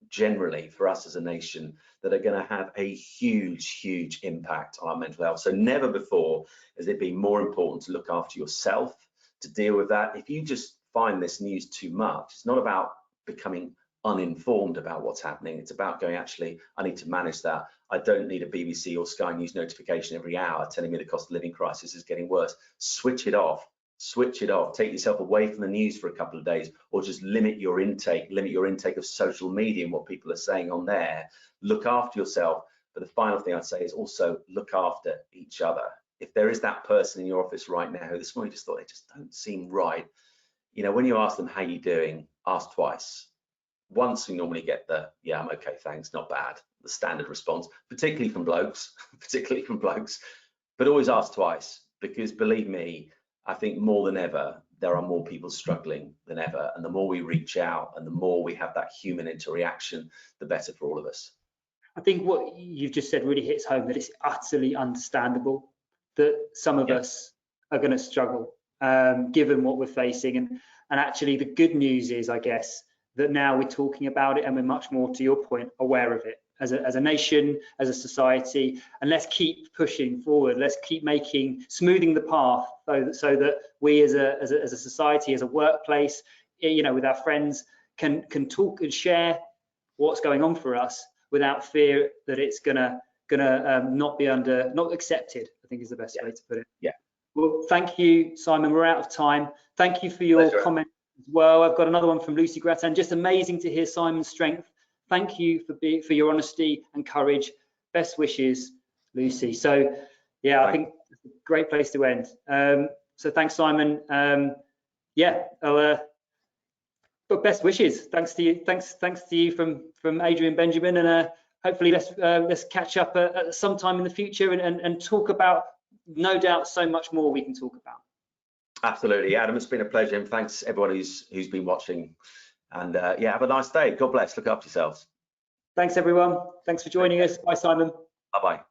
generally for us as a nation that are going to have a huge impact on our mental health. So never before has it been more important to look after yourself, to deal with that. If you just find this news too much, it's not about becoming uninformed about what's happening. It's about going, actually, I need to manage that. I don't need a BBC or Sky News notification every hour telling me the cost of living crisis is getting worse. Switch it off. Take yourself away from the news for a couple of days, or just limit your intake of social media and what people are saying on there. Look after yourself. But the final thing I'd say is also look after each other. If there is that person in your office right now who this morning just thought they just don't seem right, you know, when you ask them how you doing, ask twice. Once we normally get the, yeah, I'm okay, thanks, not bad, the standard response, particularly from blokes, but always ask twice, because believe me, I think more than ever, there are more people struggling than ever. And the more we reach out and the more we have that human interaction, the better for all of us. I think what you've just said really hits home, that it's utterly understandable that some of us are going to struggle, given what we're facing. And actually the good news is, I guess, that now we're talking about it and we're much more, to your point, aware of it as a nation, as a society. And let's keep pushing forward. Let's keep smoothing the path so that we as a society, as a workplace, with our friends, can talk and share what's going on for us without fear that it's gonna not accepted, I think is the best way to put it. Yeah. Well, thank you, Simon. We're out of time. Thank you for your comment as well. I've got another one from Lucy Grattan. Just amazing to hear Simon's strength. Thank you for your honesty and courage. Best wishes, Lucy. So yeah, I think it's a great place to end. So thanks, Simon. But best wishes. Thanks to you. Thanks to you from Adrian Benjamin, and hopefully let's catch up at some time in the future and talk about, no doubt, so much more we can talk about. Absolutely, Adam. It's been a pleasure, and thanks everybody who's been watching. And yeah, have a nice day. God bless. Look after yourselves. Thanks, everyone. Thanks for joining us. Bye, Simon. Bye-bye.